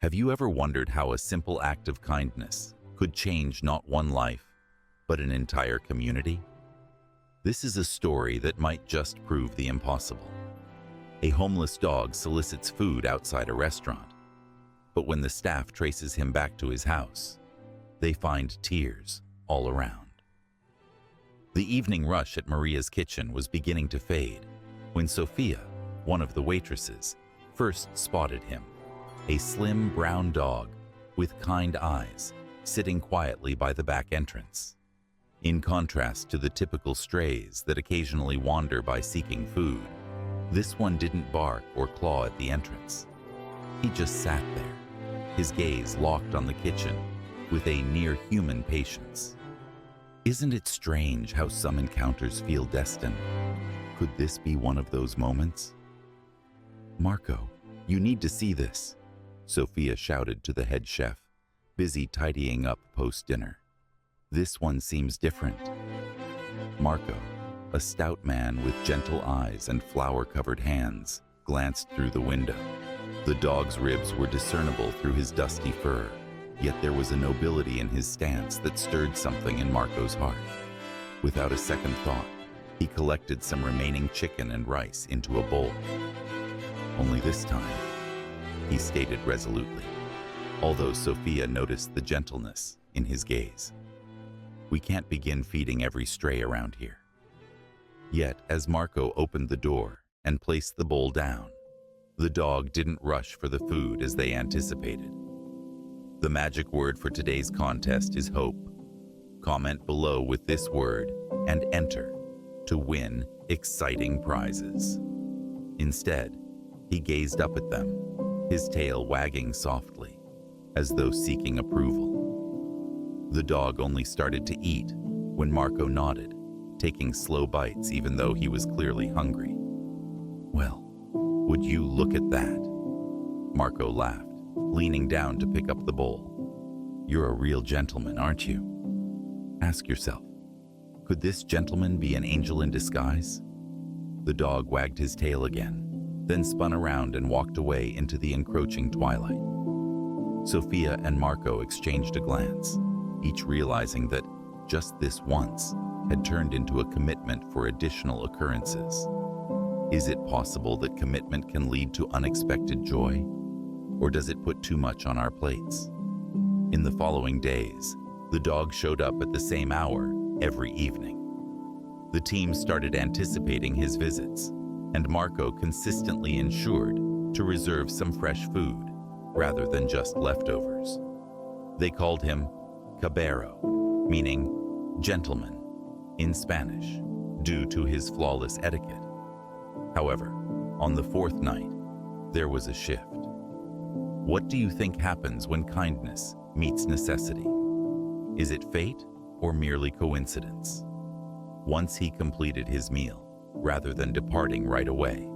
Have you ever wondered how a simple act of kindness could change not one life, but an entire community? This is a story that might just prove the impossible. A homeless dog solicits food outside a restaurant, but when the staff traces him back to his house, they find tears all around. The evening rush at Maria's kitchen was beginning to fade when Sophia, one of the waitresses, first spotted him, a slim brown dog with kind eyes sitting quietly by the back entrance. In contrast to the typical strays that occasionally wander by seeking food, this one didn't bark or claw at the entrance. He just sat there, his gaze locked on the kitchen with a near-human patience. Isn't it strange how some encounters feel destined? Could this be one of those moments? "Marco, you need to see this," Sophia shouted to the head chef, busy tidying up post-dinner. "This one seems different." Marco, a stout man with gentle eyes and flour-covered hands, glanced through the window. The dog's ribs were discernible through his dusty fur, yet there was a nobility in his stance that stirred something in Marco's heart. Without a second thought, he collected some remaining chicken and rice into a bowl. Only this time, he stated resolutely, although Sophia noticed the gentleness in his gaze. "We can't begin feeding every stray around here." Yet, as Marco opened the door and placed the bowl down, the dog didn't rush for the food as they anticipated. The magic word for today's contest is hope. Comment below with this word and enter to win exciting prizes. Instead, he gazed up at them, his tail wagging softly, as though seeking approval. The dog only started to eat when Marco nodded, taking slow bites even though he was clearly hungry. "Well, would you look at that?" Marco laughed, leaning down to pick up the bowl. "You're a real gentleman, aren't you?" Ask yourself, could this gentleman be an angel in disguise? The dog wagged his tail again, then spun around and walked away into the encroaching twilight. Sophia and Marco exchanged a glance, each realizing that just this once had turned into a commitment for additional occurrences. Is it possible that commitment can lead to unexpected joy? Or does it put too much on our plates? In the following days, the dog showed up at the same hour every evening. The team started anticipating his visits, and Marco consistently ensured to reserve some fresh food rather than just leftovers. They called him Cabero, meaning gentleman in Spanish, due to his flawless etiquette. However, on the fourth night, there was a shift. What do you think happens when kindness meets necessity? Is it fate or merely coincidence? Once he completed his meal, rather than departing right away,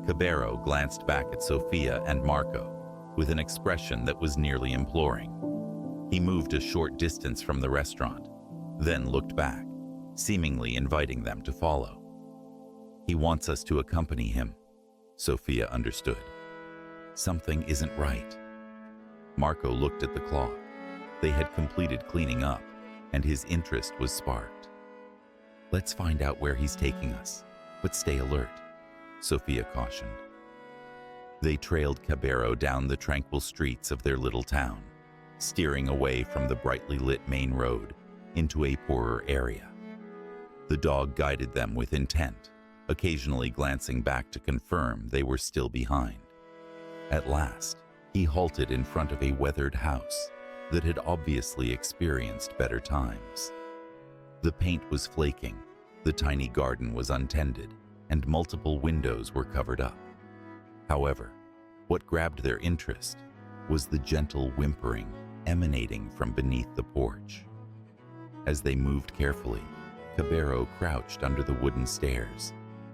Cabero glanced back at Sophia and Marco with an expression that was nearly imploring. He moved a short distance from the restaurant, then looked back, seemingly inviting them to follow. "He wants us to accompany him," Sophia understood. Something isn't right. Marco looked at the clock. They had completed cleaning up, and his interest was sparked. "Let's find out where he's taking us, but stay alert," Sophia cautioned. They trailed Cabero down the tranquil streets of their little town, steering away from the brightly lit main road into a poorer area. The dog guided them with intent, occasionally glancing back to confirm they were still behind. At last, he halted in front of a weathered house that had obviously experienced better times. The paint was flaking, the tiny garden was untended, and multiple windows were covered up. However, what grabbed their interest was the gentle whimpering emanating from beneath the porch. As they moved carefully, Cabero crouched under the wooden stairs,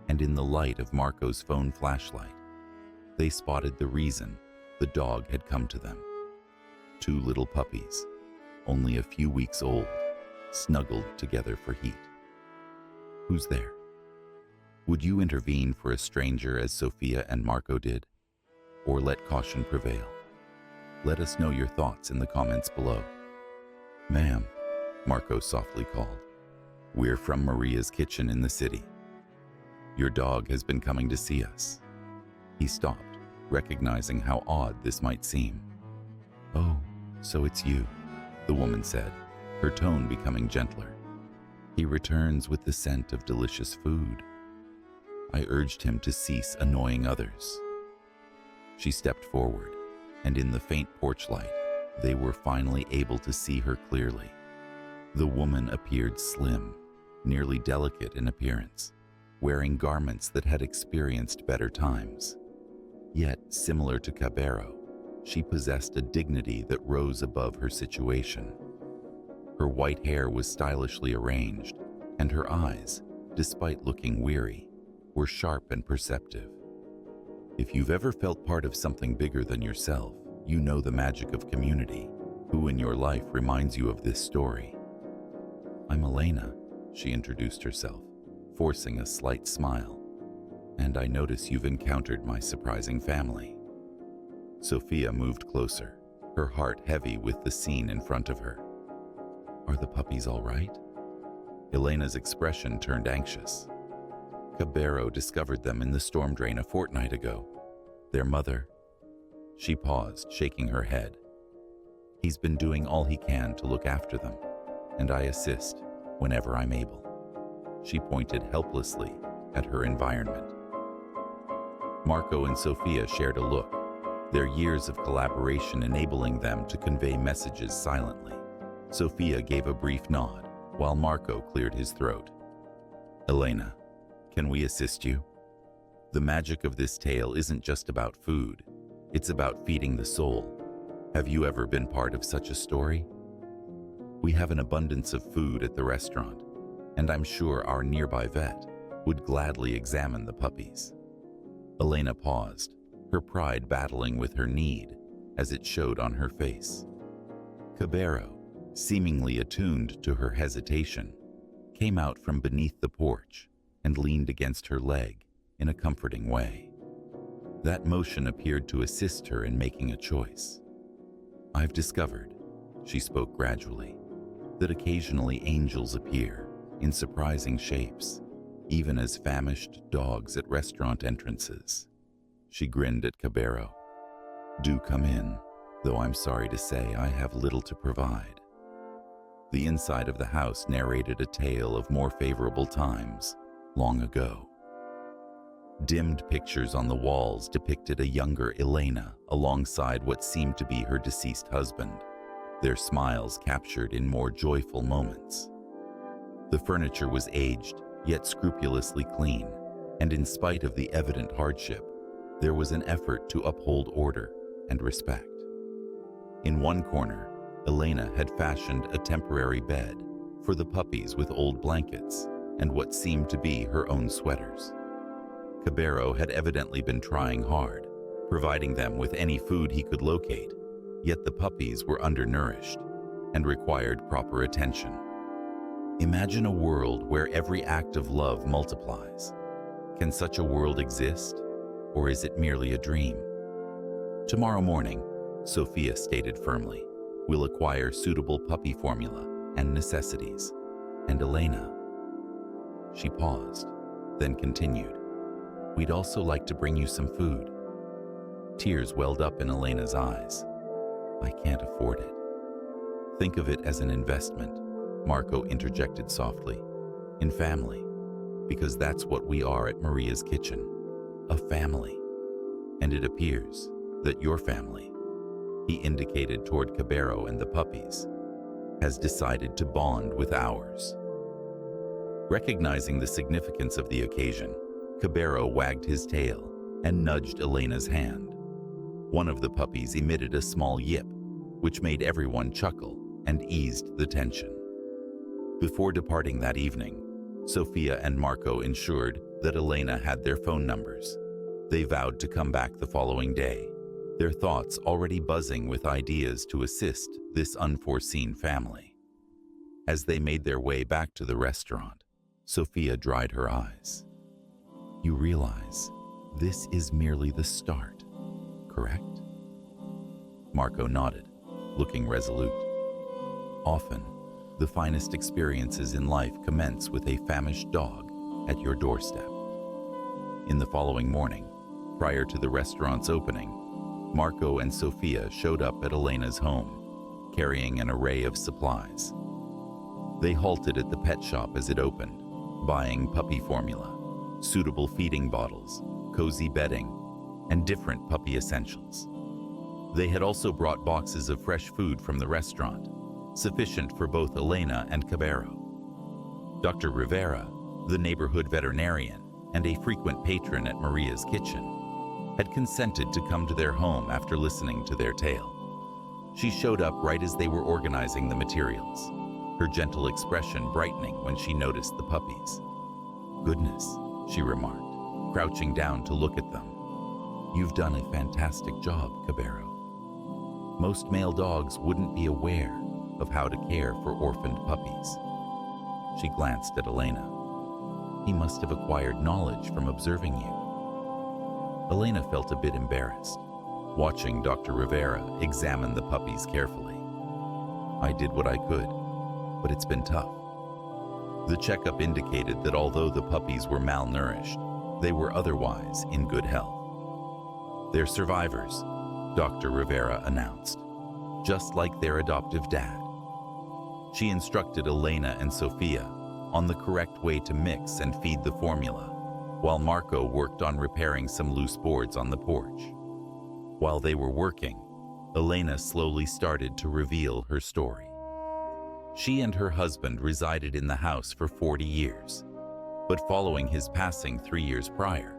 and in the light of Marco's phone flashlight, they spotted the reason the dog had come to them. Two little puppies, only a few weeks old, snuggled together for heat. "Who's there?" Would you intervene for a stranger as Sophia and Marco did, or let caution prevail? Let us know your thoughts in the comments below. Ma'am, Marco softly called. We're from Maria's kitchen in the city. Your dog has been coming to see us. He stopped, recognizing how odd this might seem. Oh, so it's you, the woman said, her tone becoming gentler. He returns with the scent of delicious food. I urged him to cease annoying others. She stepped forward, and in the faint porch light, they were finally able to see her clearly. The woman appeared slim, nearly delicate in appearance, wearing garments that had experienced better times. Yet, similar to Cabero, she possessed a dignity that rose above her situation. Her white hair was stylishly arranged, and her eyes, despite looking weary, were sharp and perceptive. If you've ever felt part of something bigger than yourself, you know the magic of community. Who in your life reminds you of this story? I'm Elena, she introduced herself, forcing a slight smile. And I notice you've encountered my surprising family. Sophia moved closer, her heart heavy with the scene in front of her. Are the puppies all right? Elena's expression turned anxious. Cabero discovered them in the storm drain a fortnight ago. Their mother. She paused, shaking her head. He's been doing all he can to look after them, and I assist whenever I'm able. She pointed helplessly at her environment. Marco and Sophia shared a look, their years of collaboration enabling them to convey messages silently. Sophia gave a brief nod, while Marco cleared his throat. Elena, can we assist you? The magic of this tale isn't just about food, it's about feeding the soul. Have you ever been part of such a story? We have an abundance of food at the restaurant, and I'm sure our nearby vet would gladly examine the puppies. Elena paused, her pride battling with her need as it showed on her face. Cabero, seemingly attuned to her hesitation, came out from beneath the porch and leaned against her leg in a comforting way. That motion appeared to assist her in making a choice. I've discovered, she spoke gradually, that occasionally angels appear in surprising shapes, even as famished dogs at restaurant entrances. She grinned at Cabero. Do come in, though I'm sorry to say I have little to provide. The inside of the house narrated a tale of more favorable times, long ago. Dimmed pictures on the walls depicted a younger Elena alongside what seemed to be her deceased husband, their smiles captured in more joyful moments. The furniture was aged, yet scrupulously clean, and in spite of the evident hardship, there was an effort to uphold order and respect. In one corner, Elena had fashioned a temporary bed for the puppies with old blankets and what seemed to be her own sweaters. Cabero had evidently been trying hard, providing them with any food he could locate, yet the puppies were undernourished and required proper attention. Imagine a world where every act of love multiplies. Can such a world exist, or is it merely a dream? Tomorrow morning, Sophia stated firmly, we'll acquire suitable puppy formula and necessities. And Elena. She paused, then continued. We'd also like to bring you some food. Tears welled up in Elena's eyes. I can't afford it. Think of it as an investment, Marco interjected softly. In family, because that's what we are at Maria's kitchen, a family. And it appears that your family, he indicated toward Cabero and the puppies, has decided to bond with ours. Recognizing the significance of the occasion, Cabero wagged his tail and nudged Elena's hand. One of the puppies emitted a small yip, which made everyone chuckle and eased the tension. Before departing that evening, Sophia and Marco ensured that Elena had their phone numbers. They vowed to come back the following day, their thoughts already buzzing with ideas to assist this unforeseen family. As they made their way back to the restaurant, Sophia dried her eyes. You realize this is merely the start, correct? Marco nodded, looking resolute. Often, the finest experiences in life commence with a famished dog at your doorstep. In the following morning, prior to the restaurant's opening, Marco and Sophia showed up at Elena's home, carrying an array of supplies. They halted at the pet shop as it opened, buying puppy formula, suitable feeding bottles, cozy bedding, and different puppy essentials. They had also brought boxes of fresh food from the restaurant, sufficient for both Elena and Cabero. Dr. Rivera, the neighborhood veterinarian and a frequent patron at Maria's kitchen, had consented to come to their home after listening to their tale. She showed up right as they were organizing the materials, her gentle expression brightening when she noticed the puppies. "Goodness," she remarked, crouching down to look at them. "You've done a fantastic job, Cabero. Most male dogs wouldn't be aware of how to care for orphaned puppies." She glanced at Elena. "He must have acquired knowledge from observing you." Elena felt a bit embarrassed, watching Dr. Rivera examine the puppies carefully. "I did what I could, but it's been tough." The checkup indicated that although the puppies were malnourished, they were otherwise in good health. "They're survivors," Dr. Rivera announced, "just like their adoptive dad." She instructed Elena and Sophia on the correct way to mix and feed the formula, while Marco worked on repairing some loose boards on the porch. While they were working, Elena slowly started to reveal her story. She and her husband resided in the house for 40 years, but following his passing 3 years prior,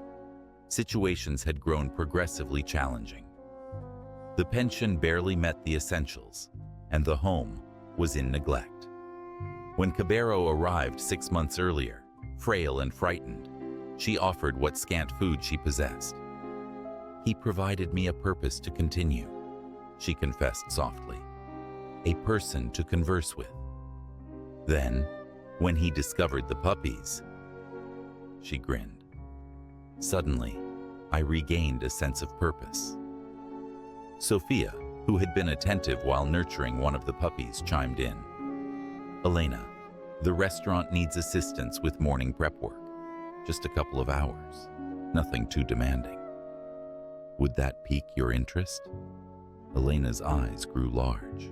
situations had grown progressively challenging. The pension barely met the essentials, and the home was in neglect. When Cabero arrived 6 months earlier, frail and frightened, she offered what scant food she possessed. "He provided me a purpose to continue," she confessed softly. "A person to converse with. Then, when he discovered the puppies," she grinned, "suddenly, I regained a sense of purpose." Sophia, who had been attentive while nurturing one of the puppies, chimed in. "Elena, the restaurant needs assistance with morning prep work. Just a couple of hours, nothing too demanding. Would that pique your interest?" Elena's eyes grew large.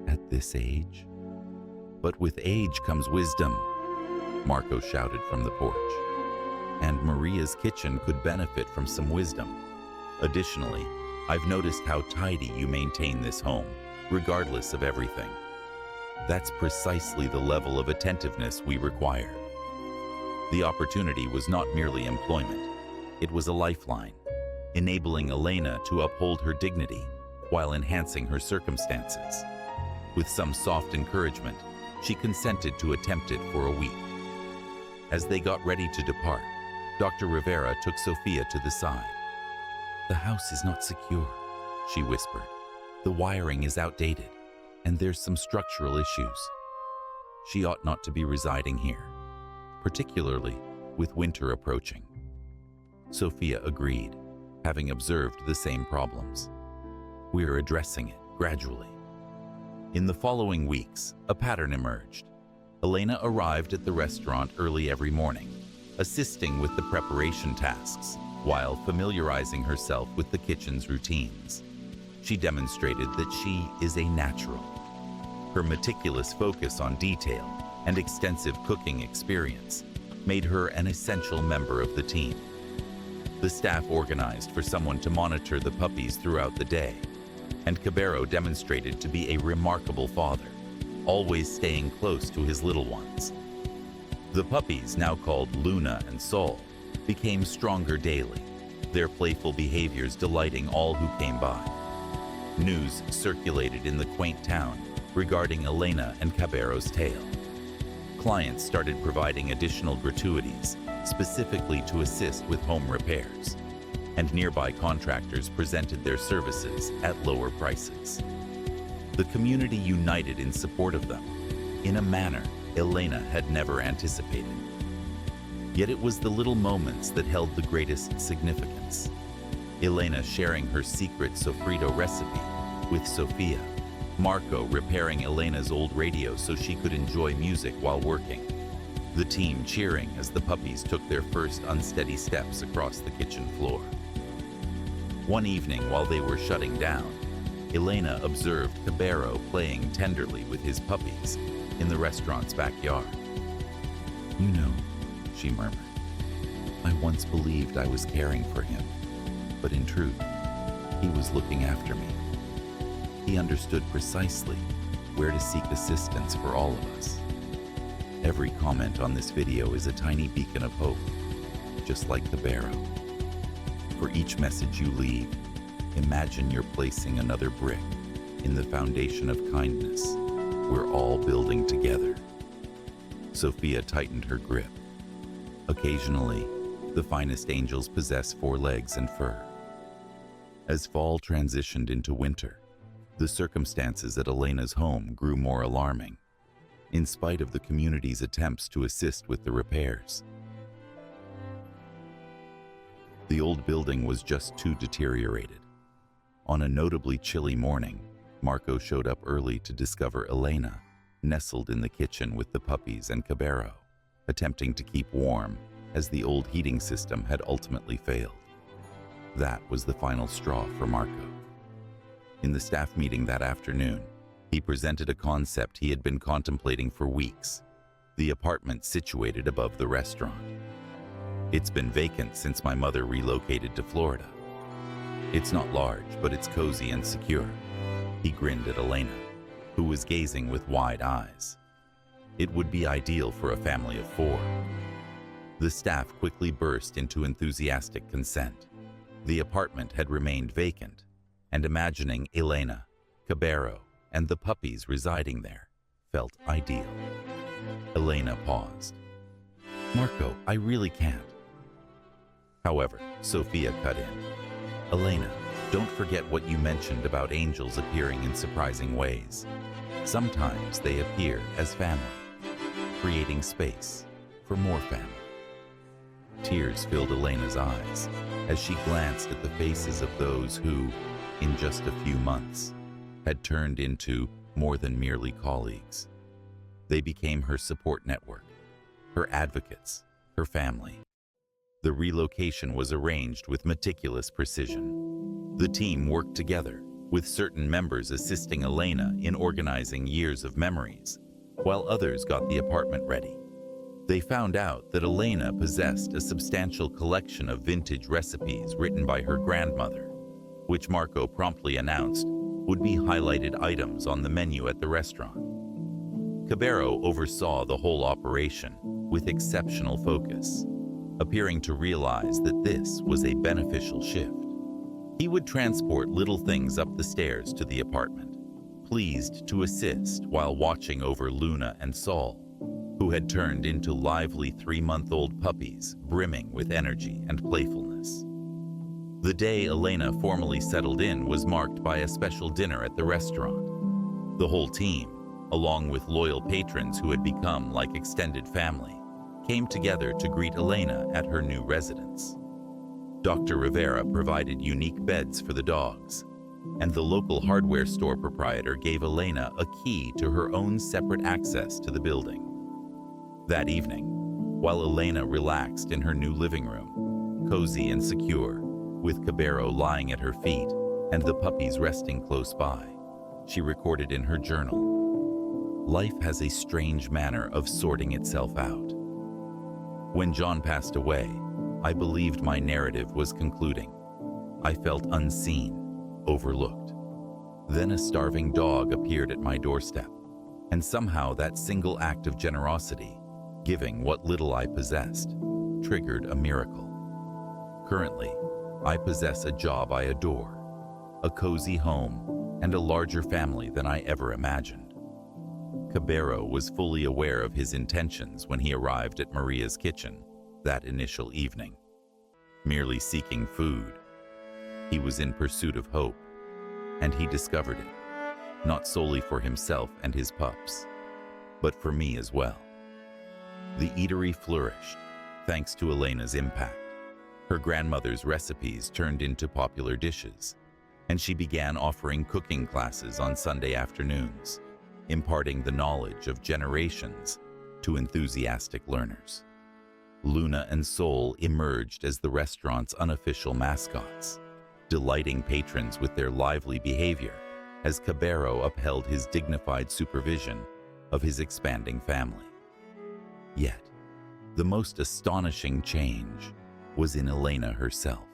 "At this age?" "But with age comes wisdom," Marco shouted from the porch. "And Maria's kitchen could benefit from some wisdom. Additionally, I've noticed how tidy you maintain this home, regardless of everything. That's precisely the level of attentiveness we require." The opportunity was not merely employment, it was a lifeline, enabling Elena to uphold her dignity while enhancing her circumstances. With some soft encouragement, she consented to attempt it for a week. As they got ready to depart, Dr. Rivera took Sophia to the side. "The house is not secure," she whispered. "The wiring is outdated, and there's some structural issues. She ought not to be residing here, particularly with winter approaching." Sophia agreed, having observed the same problems. "We're addressing it gradually." In the following weeks, a pattern emerged. Elena arrived at the restaurant early every morning, assisting with the preparation tasks while familiarizing herself with the kitchen's routines. She demonstrated that she is a natural. Her meticulous focus on detail and extensive cooking experience made her an essential member of the team. The staff organized for someone to monitor the puppies throughout the day, and Cabero demonstrated to be a remarkable father, always staying close to his little ones. The puppies, now called Luna and Sol, became stronger daily, their playful behaviors delighting all who came by. News circulated in the quaint town regarding Elena and Cabero's tale. Clients started providing additional gratuities, specifically to assist with home repairs, and nearby contractors presented their services at lower prices. The community united in support of them, in a manner Elena had never anticipated. Yet it was the little moments that held the greatest significance. Elena sharing her secret sofrito recipe with Sophia, Marco repairing Elena's old radio so she could enjoy music while working, the team cheering as the puppies took their first unsteady steps across the kitchen floor. One evening while they were shutting down, Elena observed Cabero playing tenderly with his puppies in the restaurant's backyard. "You know," she murmured, "I once believed I was caring for him, but in truth, he was looking after me. He understood precisely where to seek assistance for all of us." Every comment on this video is a tiny beacon of hope, just like Cabero. For each message you leave, imagine you're placing another brick in the foundation of kindness we're all building together. Sophia tightened her grip. Occasionally, the finest angels possess 4 legs and fur. As fall transitioned into winter, the circumstances at Elena's home grew more alarming, in spite of the community's attempts to assist with the repairs. The old building was just too deteriorated. On a notably chilly morning, Marco showed up early to discover Elena nestled in the kitchen with the puppies and Cabero, attempting to keep warm as the old heating system had ultimately failed. That was the final straw for Marco. In the staff meeting that afternoon, he presented a concept he had been contemplating for weeks: the apartment situated above the restaurant. "It's been vacant since my mother relocated to Florida. It's not large, but it's cozy and secure." He grinned at Elena, who was gazing with wide eyes. "It would be ideal for a family of 4. The staff quickly burst into enthusiastic consent. The apartment had remained vacant, and imagining Elena, Cabero, and the puppies residing there felt ideal. Elena paused. "Marco, I really can't." However, Sophia cut in. "Elena, don't forget what you mentioned about angels appearing in surprising ways. Sometimes they appear as family, creating space for more family." Tears filled Elena's eyes as she glanced at the faces of those who, in just a few months, had turned into more than merely colleagues. They became her support network, her advocates, her family. The relocation was arranged with meticulous precision. The team worked together, with certain members assisting Elena in organizing years of memories, while others got the apartment ready. They found out that Elena possessed a substantial collection of vintage recipes written by her grandmother, which Marco promptly announced would be highlighted items on the menu at the restaurant. Cabero oversaw the whole operation with exceptional focus, appearing to realize that this was a beneficial shift. He would transport little things up the stairs to the apartment, pleased to assist while watching over Luna and Saul, who had turned into lively 3-month-old puppies brimming with energy and playfulness. The day Elena formally settled in was marked by a special dinner at the restaurant. The whole team, along with loyal patrons who had become like extended family, came together to greet Elena at her new residence. Dr. Rivera provided unique beds for the dogs, and the local hardware store proprietor gave Elena a key to her own separate access to the building. That evening, while Elena relaxed in her new living room, cozy and secure, with Cabero lying at her feet and the puppies resting close by, she recorded in her journal, "Life has a strange manner of sorting itself out. When John passed away, I believed my narrative was concluding. I felt unseen, overlooked. Then a starving dog appeared at my doorstep, and somehow that single act of generosity, giving what little I possessed, triggered a miracle. Currently, I possess a job I adore, a cozy home, and a larger family than I ever imagined." Cabero was fully aware of his intentions when he arrived at Maria's kitchen that initial evening. Merely seeking food, he was in pursuit of hope, and he discovered it, not solely for himself and his pups, but for me as well. The eatery flourished, thanks to Elena's impact. Her grandmother's recipes turned into popular dishes, and she began offering cooking classes on Sunday afternoons, imparting the knowledge of generations to enthusiastic learners. Luna and Sol emerged as the restaurant's unofficial mascots, delighting patrons with their lively behavior as Cabero upheld his dignified supervision of his expanding family. Yet, the most astonishing change was in Elena herself.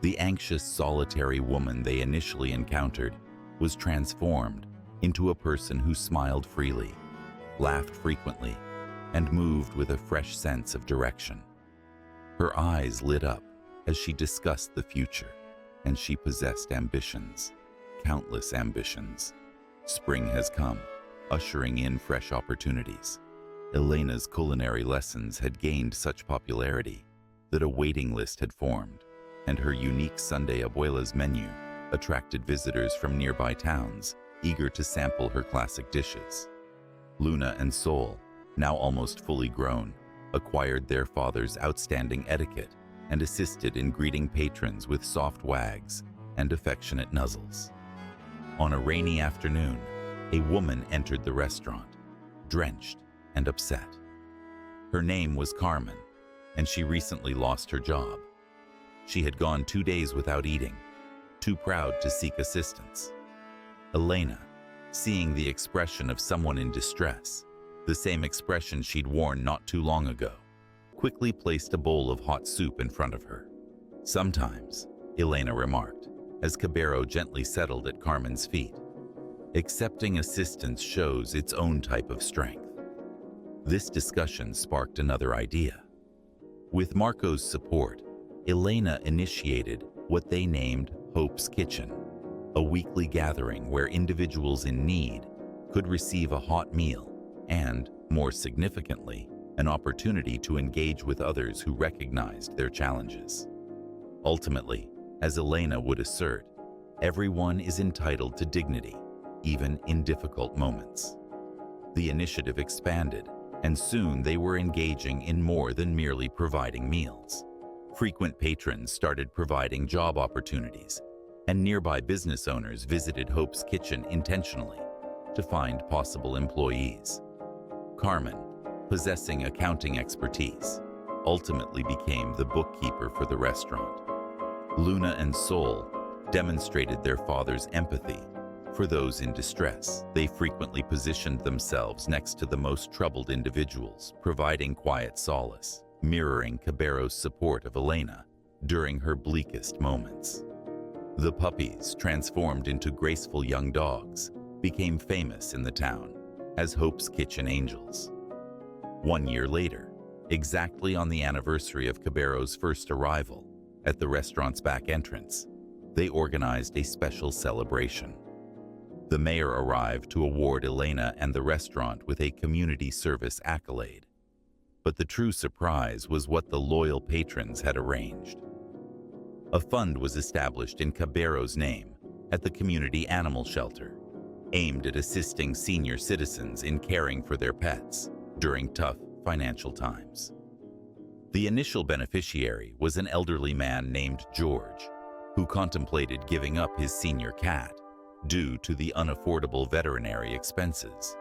The anxious, solitary woman they initially encountered was transformed into a person who smiled freely, laughed frequently, and moved with a fresh sense of direction. Her eyes lit up as she discussed the future, and she possessed ambitions, countless ambitions. Spring has come, ushering in fresh opportunities. Elena's culinary lessons had gained such popularity that a waiting list had formed, and her unique Sunday Abuela's menu attracted visitors from nearby towns eager to sample her classic dishes. Luna and Sol, now almost fully grown, acquired their father's outstanding etiquette and assisted in greeting patrons with soft wags and affectionate nuzzles. On a rainy afternoon, a woman entered the restaurant, drenched and upset. Her name was Carmen, and she recently lost her job. She had gone 2 days without eating, too proud to seek assistance. Elena, seeing the expression of someone in distress, the same expression she'd worn not too long ago, quickly placed a bowl of hot soup in front of her. Sometimes, Elena remarked, as Cabero gently settled at Carmen's feet, accepting assistance shows its own type of strength. This discussion sparked another idea. With Marco's support, Elena initiated what they named Hope's Kitchen, a weekly gathering where individuals in need could receive a hot meal and, more significantly, an opportunity to engage with others who recognized their challenges. Ultimately, as Elena would assert, everyone is entitled to dignity, even in difficult moments. The initiative expanded, and soon they were engaging in more than merely providing meals. Frequent patrons started providing job opportunities, and nearby business owners visited Hope's Kitchen intentionally to find possible employees. Carmen, possessing accounting expertise, ultimately became the bookkeeper for the restaurant. Luna and Sol demonstrated their father's empathy for those in distress. They frequently positioned themselves next to the most troubled individuals, providing quiet solace, mirroring Cabero's support of Elena during her bleakest moments. The puppies, transformed into graceful young dogs, became famous in the town as Hope's Kitchen Angels. 1 year later, exactly on the anniversary of Cabero's first arrival at the restaurant's back entrance, they organized a special celebration. The mayor arrived to award Elena and the restaurant with a community service accolade. But the true surprise was what the loyal patrons had arranged. A fund was established in Cabero's name at the community animal shelter, aimed at assisting senior citizens in caring for their pets during tough financial times. The initial beneficiary was an elderly man named George, who contemplated giving up his senior cat due to the unaffordable veterinary expenses.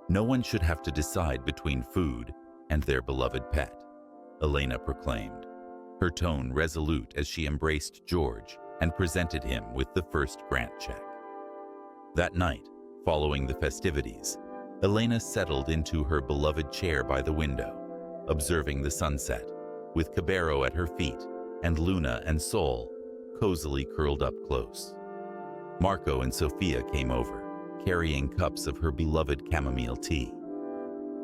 No one should have to decide between food and their beloved pet, Elena proclaimed, her tone resolute as she embraced George and presented him with the first grant check. That night, following the festivities, Elena settled into her beloved chair by the window, observing the sunset, with Cabero at her feet and Luna and Sol cozily curled up close. Marco and Sophia came over, carrying cups of her beloved chamomile tea.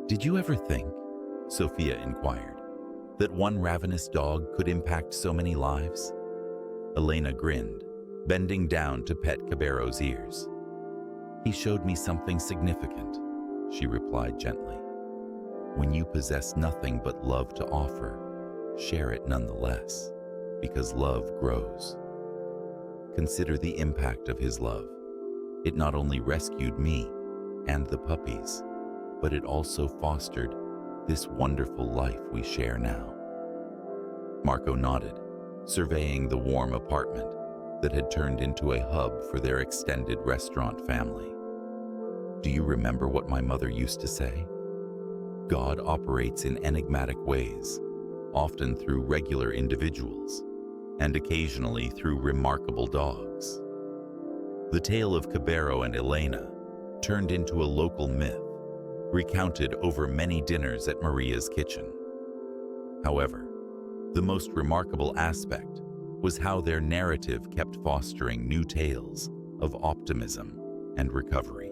"Did you ever think," Sophia inquired, "that one ravenous dog could impact so many lives?" Elena grinned, bending down to pet Cabero's ears. "He showed me something significant," she replied gently. "When you possess nothing but love to offer, share it nonetheless, because love grows." Consider the impact of his love. It not only rescued me and the puppies, but it also fostered this wonderful life we share now. Marco nodded, surveying the warm apartment, that had turned into a hub for their extended restaurant family. Do you remember what my mother used to say? God operates in enigmatic ways, often through regular individuals, and occasionally through remarkable dogs. The tale of Cabero and Elena turned into a local myth, recounted over many dinners at Maria's kitchen. However, the most remarkable aspect was how their narrative kept fostering new tales of optimism and recovery.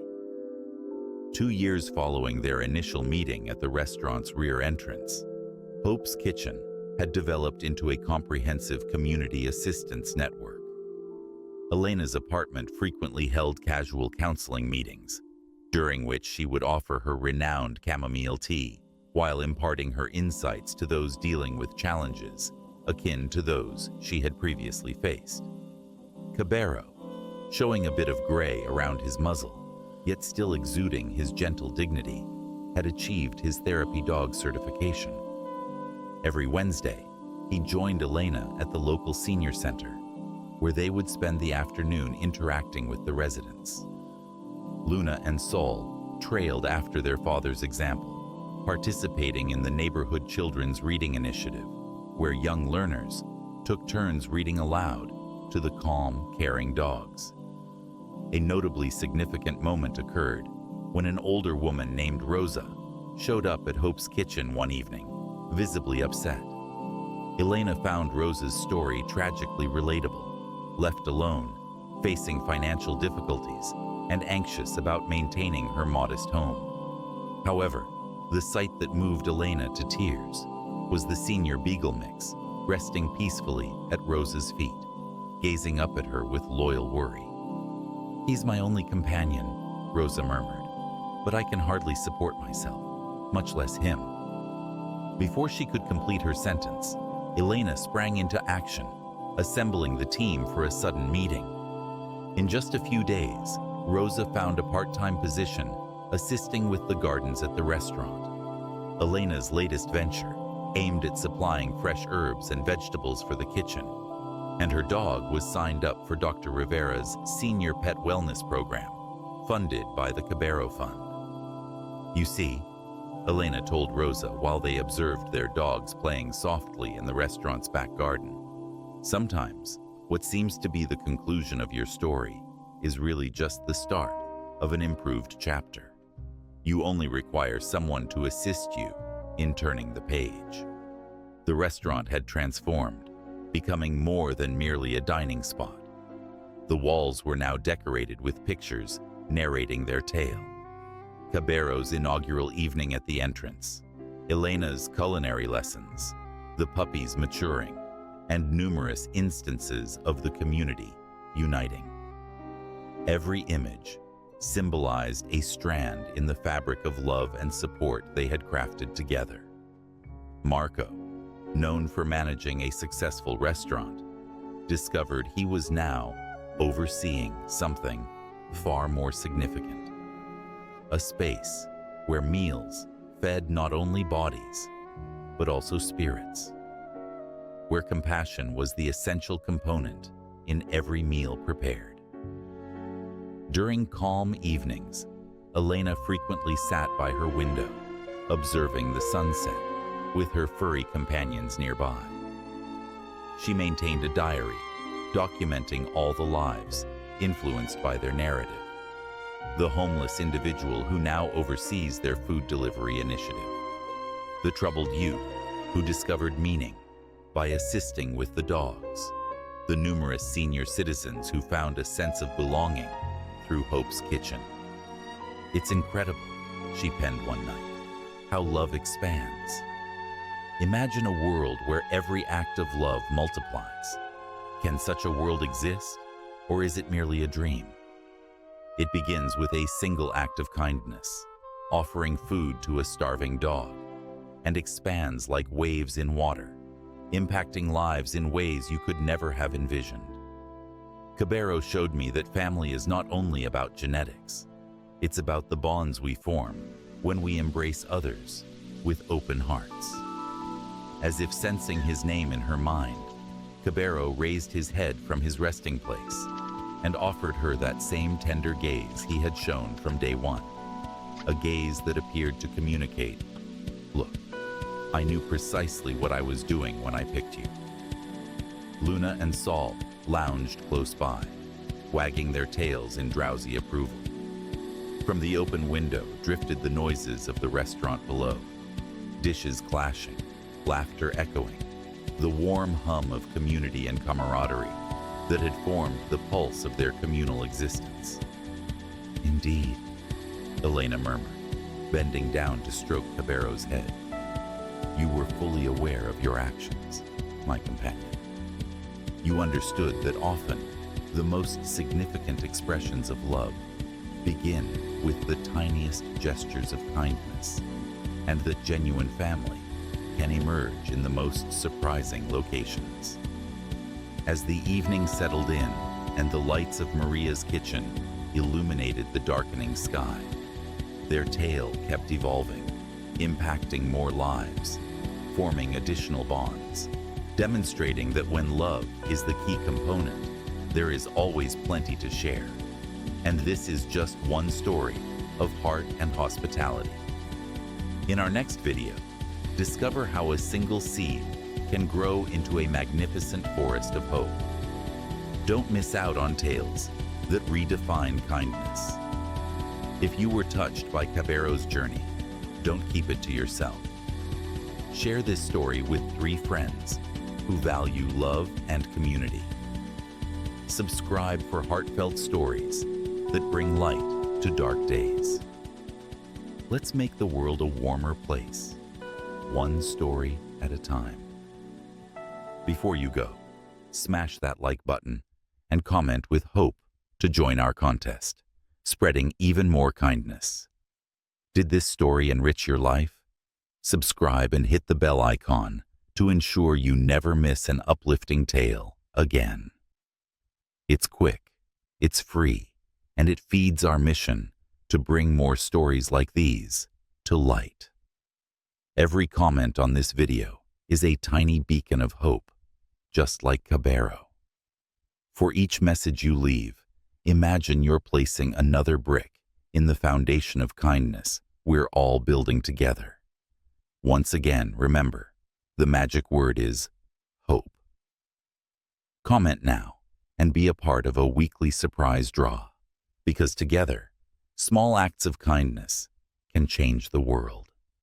2 years following their initial meeting at the restaurant's rear entrance, Hope's Kitchen had developed into a comprehensive community assistance network. Elena's apartment frequently held casual counseling meetings, during which she would offer her renowned chamomile tea while imparting her insights to those dealing with challenges akin to those she had previously faced. Cabero, showing a bit of gray around his muzzle, yet still exuding his gentle dignity, had achieved his therapy dog certification. Every Wednesday, he joined Elena at the local senior center, where they would spend the afternoon interacting with the residents. Luna and Saul trailed after their father's example, participating in the neighborhood children's reading initiative, where young learners took turns reading aloud to the calm, caring dogs. A notably significant moment occurred when an older woman named Rosa showed up at Hope's Kitchen one evening, visibly upset. Elena found Rosa's story tragically relatable, left alone, facing financial difficulties, and anxious about maintaining her modest home. However, the sight that moved Elena to tears was the senior beagle mix resting peacefully at Rosa's feet, gazing up at her with loyal worry. "He's my only companion," Rosa murmured, "but I can hardly support myself, much less him." Before she could complete her sentence, Elena sprang into action, assembling the team for a sudden meeting. In just a few days, Rosa found a part-time position assisting with the gardens at the restaurant. Elena's latest venture aimed at supplying fresh herbs and vegetables for the kitchen, and her dog was signed up for Dr. Rivera's Senior Pet Wellness Program, funded by the Cabero Fund. "You see," Elena told Rosa while they observed their dogs playing softly in the restaurant's back garden, "sometimes what seems to be the conclusion of your story is really just the start of an improved chapter. You only require someone to assist you in turning the page." The restaurant had transformed, becoming more than merely a dining spot. The walls were now decorated with pictures narrating their tale. Cabero's inaugural evening at the entrance, Elena's culinary lessons, the puppies maturing, and numerous instances of the community uniting. Every image symbolized a strand in the fabric of love and support they had crafted together. Marco, known for managing a successful restaurant, discovered he was now overseeing something far more significant. A space where meals fed not only bodies, but also spirits. Where compassion was the essential component in every meal prepared. During calm evenings, Elena frequently sat by her window, observing the sunset, with her furry companions nearby. She maintained a diary, documenting all the lives influenced by their narrative. The homeless individual who now oversees their food delivery initiative. The troubled youth who discovered meaning by assisting with the dogs. The numerous senior citizens who found a sense of belonging through Hope's Kitchen. "It's incredible," she penned one night, "how love expands. Imagine a world where every act of love multiplies. Can such a world exist, or is it merely a dream? It begins with a single act of kindness, offering food to a starving dog, and expands like waves in water, impacting lives in ways you could never have envisioned." Cabero showed me that family is not only about genetics. It's about the bonds we form when we embrace others with open hearts. As if sensing his name in her mind, Cabero raised his head from his resting place and offered her that same tender gaze he had shown from day one, a gaze that appeared to communicate, "Look, I knew precisely what I was doing when I picked you." Luna and Saul lounged close by, wagging their tails in drowsy approval. From the open window drifted the noises of the restaurant below, dishes clashing, laughter echoing, the warm hum of community and camaraderie that had formed the pulse of their communal existence. "Indeed," Elena murmured, bending down to stroke Cabero's head. "You were fully aware of your actions, my companion. You understood that often the most significant expressions of love begin with the tiniest gestures of kindness, and that genuine family can emerge in the most surprising locations." As the evening settled in and the lights of Maria's kitchen illuminated the darkening sky, their tale kept evolving, impacting more lives, forming additional bonds, demonstrating that when love is the key component, there is always plenty to share. And this is just one story of heart and hospitality. In our next video, discover how a single seed can grow into a magnificent forest of hope. Don't miss out on tales that redefine kindness. If you were touched by Cabero's journey, don't keep it to yourself. Share this story with 3 friends who value love and community. Subscribe for heartfelt stories that bring light to dark days. Let's make the world a warmer place, one story at a time. Before you go, smash that like button and comment with hope to join our contest, spreading even more kindness. Did this story enrich your life? Subscribe and hit the bell icon to ensure you never miss an uplifting tale again. It's quick, it's free, and it feeds our mission to bring more stories like these to light. Every comment on this video is a tiny beacon of hope, just like Cabero. For each message you leave, imagine you're placing another brick in the foundation of kindness we're all building together. Once again, remember, the magic word is hope. Comment now and be a part of a weekly surprise draw, because together, small acts of kindness can change the world.